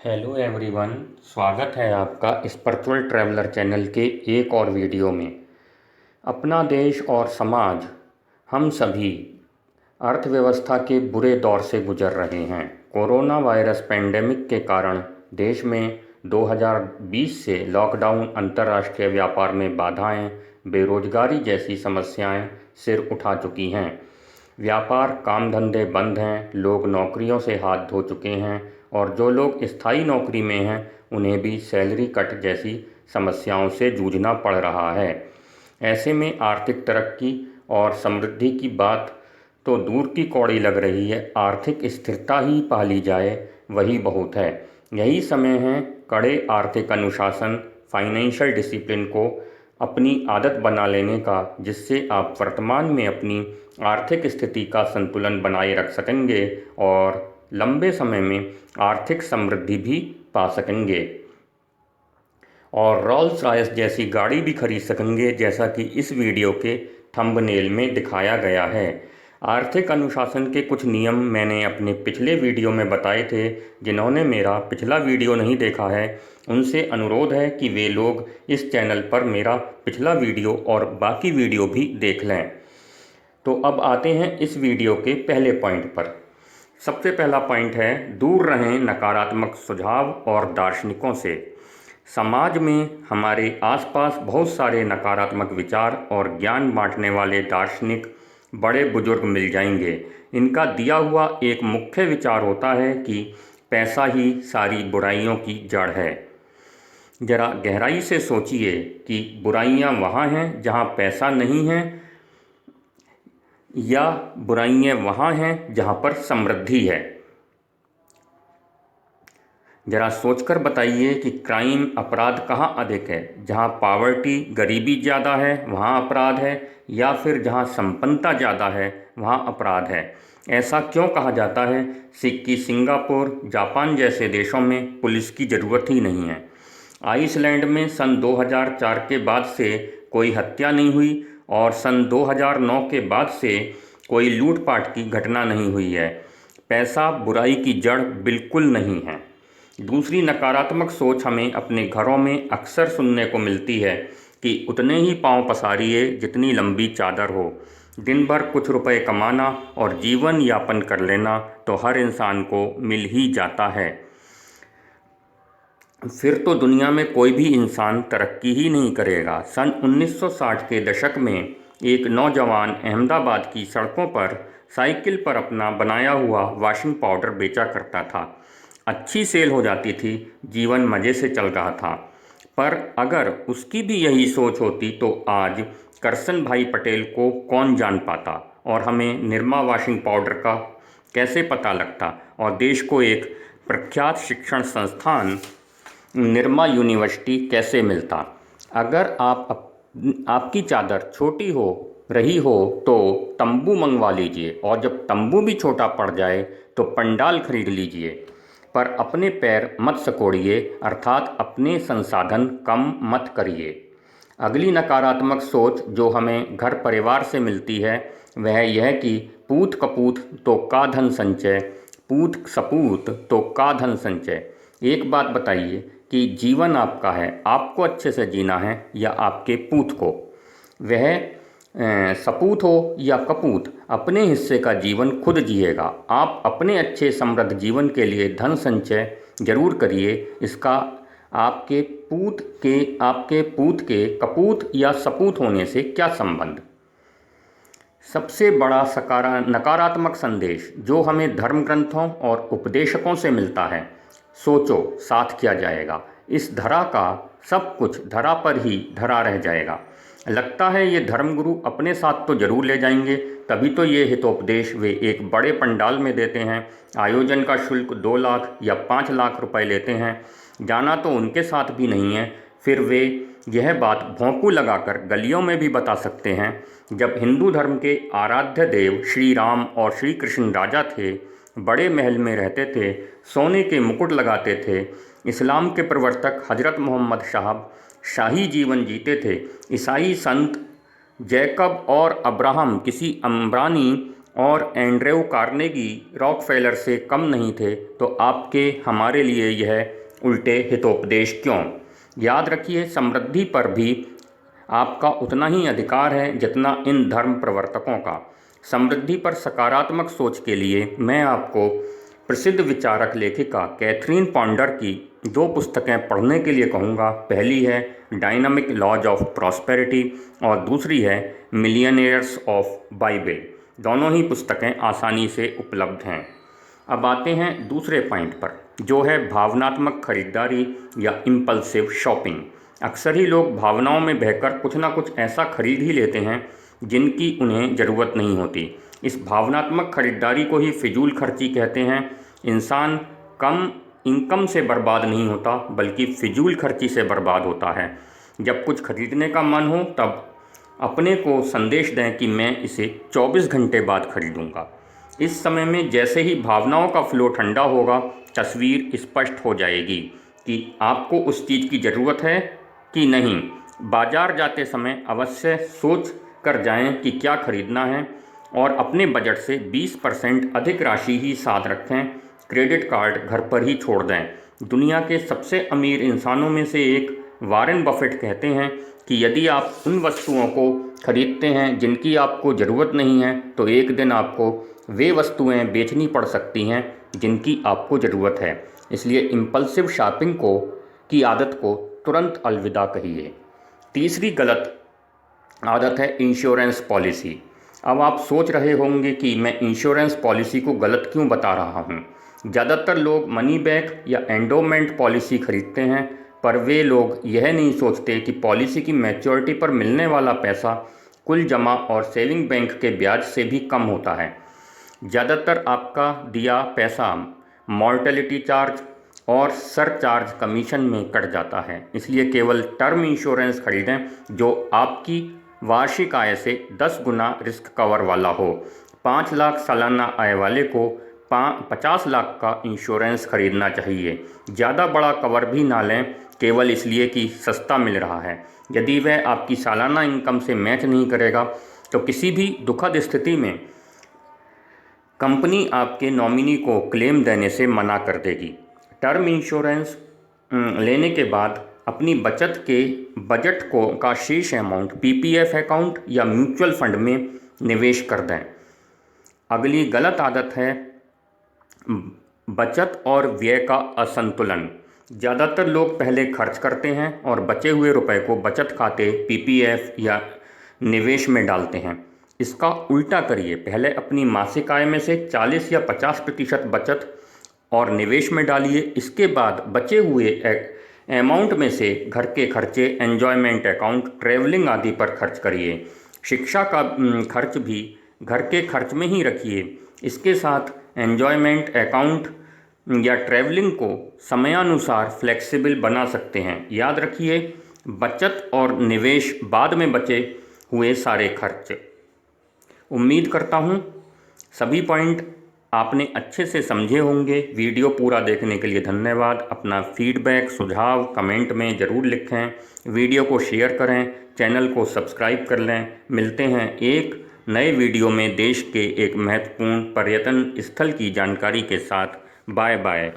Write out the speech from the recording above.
Hello everyone. स्वागत है आपका स्पिरिचुअल ट्रैवलर चैनल के एक और वीडियो में। अपना देश और समाज, हम सभी अर्थव्यवस्था के बुरे दौर से गुजर रहे हैं। कोरोना वायरस पेंडेमिक के कारण देश में 2020 से लॉकडाउन, अंतर्राष्ट्रीय व्यापार में बाधाएं, बेरोजगारी जैसी समस्याएं सिर उठा चुकी हैं। व्यापार काम धंधे बंद हैं, लोग नौकरियों से हाथ धो चुके हैं और जो लोग स्थायी नौकरी में हैं उन्हें भी सैलरी कट जैसी समस्याओं से जूझना पड़ रहा है। ऐसे में आर्थिक तरक्की और समृद्धि की बात तो दूर की कौड़ी लग रही है, आर्थिक स्थिरता ही पा ली जाए वही बहुत है। यही समय है कड़े आर्थिक अनुशासन, फाइनेंशियल डिसिप्लिन को अपनी आदत बना लेने का, जिससे आप वर्तमान में अपनी आर्थिक स्थिति का संतुलन बनाए रख सकेंगे और लंबे समय में आर्थिक समृद्धि भी पा सकेंगे और रोल्स रॉयस जैसी गाड़ी भी खरीद सकेंगे, जैसा कि इस वीडियो के थंबनेल में दिखाया गया है। आर्थिक अनुशासन के कुछ नियम मैंने अपने पिछले वीडियो में बताए थे। जिन्होंने मेरा पिछला वीडियो नहीं देखा है उनसे अनुरोध है कि वे लोग इस चैनल पर मेरा पिछला वीडियो और बाकी वीडियो भी देख लें। तो अब आते हैं इस वीडियो के पहले पॉइंट पर। सबसे पहला पॉइंट है, दूर रहें नकारात्मक सुझाव और दार्शनिकों से। समाज में हमारे आसपास बहुत सारे नकारात्मक विचार और ज्ञान बांटने वाले दार्शनिक, बड़े बुजुर्ग मिल जाएंगे। इनका दिया हुआ एक मुख्य विचार होता है कि पैसा ही सारी बुराइयों की जड़ है। जरा गहराई से सोचिए कि बुराइयां वहाँ हैं जहाँ पैसा नहीं है, या बुराइयां वहाँ हैं जहाँ पर समृद्धि है। जरा सोचकर बताइए कि क्राइम, अपराध कहाँ अधिक है? जहाँ पावर्टी, गरीबी ज़्यादा है वहाँ अपराध है, या फिर जहाँ संपन्नता ज़्यादा है वहाँ अपराध है? ऐसा क्यों कहा जाता है कि सिंगापुर, जापान जैसे देशों में पुलिस की ज़रूरत ही नहीं है? आइसलैंड में सन 2004 के बाद से कोई हत्या नहीं हुई और सन 2009 के बाद से कोई लूटपाट की घटना नहीं हुई है। पैसा बुराई की जड़ बिल्कुल नहीं है। दूसरी नकारात्मक सोच हमें अपने घरों में अक्सर सुनने को मिलती है कि उतने ही पाँव पसारिए जितनी लंबी चादर हो। दिन भर कुछ रुपए कमाना और जीवन यापन कर लेना तो हर इंसान को मिल ही जाता है। फिर तो दुनिया में कोई भी इंसान तरक्की ही नहीं करेगा। सन 1960 के दशक में एक नौजवान अहमदाबाद की सड़कों पर साइकिल पर अपना बनाया हुआ वॉशिंग पाउडर बेचा करता था। अच्छी सेल हो जाती थी, जीवन मज़े से चल रहा था। पर अगर उसकी भी यही सोच होती तो आज करसन भाई पटेल को कौन जान पाता और हमें निरमा वॉशिंग पाउडर का कैसे पता लगता और देश को एक प्रख्यात शिक्षण संस्थान निरमा यूनिवर्सिटी कैसे मिलता। अगर आपकी चादर छोटी हो रही हो तो तंबू मंगवा लीजिए, और जब तंबू भी छोटा पड़ जाए तो पंडाल खरीद लीजिए। पर अपने पैर मत सकोड़िए, अर्थात अपने संसाधन कम मत करिए। अगली नकारात्मक सोच जो हमें घर परिवार से मिलती है वह यह कि पूत कपूत तो का धन संचय, पूत सपूत तो का धन संचय। एक बात बताइए कि जीवन आपका है, आपको अच्छे से जीना है या आपके पूत को? वह सपूत हो या कपूत, अपने हिस्से का जीवन खुद जिएगा। आप अपने अच्छे समृद्ध जीवन के लिए धन संचय जरूर करिए। इसका आपके पूत के कपूत या सपूत होने से क्या संबंध? सबसे बड़ा नकारात्मक संदेश जो हमें धर्म ग्रंथों और उपदेशकों से मिलता है, सोचो साथ क्या जाएगा। इस धरा का सब कुछ धरा पर ही धरा रह जाएगा। लगता है ये धर्मगुरु अपने साथ तो जरूर ले जाएंगे, तभी तो ये हितोपदेश वे एक बड़े पंडाल में देते हैं। आयोजन का शुल्क 2 लाख या 5 लाख रुपए लेते हैं। जाना तो उनके साथ भी नहीं है, फिर वे यह बात भोंपू लगाकर गलियों में भी बता सकते हैं। जब हिंदू धर्म के आराध्य देव श्री राम और श्री कृष्ण राजा थे, बड़े महल में रहते थे, सोने के मुकुट लगाते थे, इस्लाम के प्रवर्तक हजरत मोहम्मद साहब शाही जीवन जीते थे, ईसाई संत जैकब और अब्राहम किसी अम्बरानी और एंड्रयू कार्नेगी रॉकफेलर से कम नहीं थे, तो आपके हमारे लिए यह उल्टे हितोपदेश क्यों? याद रखिए, समृद्धि पर भी आपका उतना ही अधिकार है जितना इन धर्म प्रवर्तकों का। समृद्धि पर सकारात्मक सोच के लिए मैं आपको प्रसिद्ध विचारक लेखिका कैथरीन पॉन्डर की 2 पुस्तकें पढ़ने के लिए कहूँगा। पहली है डायनामिक लॉज ऑफ प्रॉस्पेरिटी और दूसरी है मिलियनेयर्स ऑफ बाइबल। दोनों ही पुस्तकें आसानी से उपलब्ध हैं। अब आते हैं दूसरे पॉइंट पर, जो है भावनात्मक खरीदारी या इम्पल्सिव शॉपिंग। अक्सर ही लोग भावनाओं में बहकर कुछ ना कुछ ऐसा खरीद ही लेते हैं जिनकी उन्हें ज़रूरत नहीं होती। इस भावनात्मक खरीदारी को ही फिजूल खर्ची कहते हैं। इंसान कम इनकम से बर्बाद नहीं होता, बल्कि फिजूल खर्ची से बर्बाद होता है। जब कुछ खरीदने का मन हो तब अपने को संदेश दें कि मैं इसे 24 घंटे बाद खरीदूंगा। इस समय में जैसे ही भावनाओं का फ्लो ठंडा होगा, तस्वीर स्पष्ट हो जाएगी कि आपको उस चीज़ की ज़रूरत है कि नहीं। बाजार जाते समय अवश्य सोच कर जाएं कि क्या खरीदना है और अपने बजट से 20% अधिक राशि ही साथ रखें। क्रेडिट कार्ड घर पर ही छोड़ दें। दुनिया के सबसे अमीर इंसानों में से एक वॉरेन बफेट कहते हैं कि यदि आप उन वस्तुओं को खरीदते हैं जिनकी आपको ज़रूरत नहीं है, तो एक दिन आपको वे वस्तुएं बेचनी पड़ सकती हैं जिनकी आपको ज़रूरत है। इसलिए इम्पल्सिव शॉपिंग की आदत को तुरंत अलविदा कहिए। तीसरी गलत आदत है इंश्योरेंस पॉलिसी। अब आप सोच रहे होंगे कि मैं इंश्योरेंस पॉलिसी को गलत क्यों बता रहा हूँ। ज़्यादातर लोग मनी बैक या एंडोमेंट पॉलिसी खरीदते हैं, पर वे लोग यह नहीं सोचते कि पॉलिसी की मैच्योरिटी पर मिलने वाला पैसा कुल जमा और सेविंग बैंक के ब्याज से भी कम होता है। ज़्यादातर आपका दिया पैसा मॉर्टेलिटी चार्ज और सरचार्ज कमीशन में कट जाता है। इसलिए केवल टर्म इंश्योरेंस खरीदें जो आपकी वार्षिक आय से 10 गुना रिस्क कवर वाला हो। 5 लाख सालाना आय वाले को 50 लाख का इंश्योरेंस खरीदना चाहिए। ज़्यादा बड़ा कवर भी ना लें केवल इसलिए कि सस्ता मिल रहा है। यदि वह आपकी सालाना इनकम से मैच नहीं करेगा तो किसी भी दुखद स्थिति में कंपनी आपके नॉमिनी को क्लेम देने से मना कर देगी। टर्म इंश्योरेंस लेने के बाद अपनी बचत के बजट का शेष अमाउंट पीपीएफ अकाउंट या म्यूचुअल फंड में निवेश कर दें। अगली गलत आदत है बचत और व्यय का असंतुलन। ज़्यादातर लोग पहले खर्च करते हैं और बचे हुए रुपए को बचत खाते, पीपीएफ या निवेश में डालते हैं। इसका उल्टा करिए, पहले अपनी मासिक आय में से 40 या 50% बचत और निवेश में डालिए। इसके बाद बचे हुए अमाउंट में से घर के खर्चे, एन्जॉयमेंट अकाउंट, ट्रैवलिंग आदि पर खर्च करिए। शिक्षा का खर्च भी घर के खर्च में ही रखिए। इसके साथ एन्जॉयमेंट अकाउंट या ट्रैवलिंग को समयानुसार फ्लेक्सिबल बना सकते हैं। याद रखिए, बचत और निवेश बाद में बचे हुए सारे खर्च। उम्मीद करता हूँ सभी पॉइंट आपने अच्छे से समझे होंगे। वीडियो पूरा देखने के लिए धन्यवाद। अपना फीडबैक, सुझाव कमेंट में ज़रूर लिखें। वीडियो को शेयर करें, चैनल को सब्सक्राइब कर लें। मिलते हैं एक नए वीडियो में देश के एक महत्वपूर्ण पर्यटन स्थल की जानकारी के साथ। Bye bye.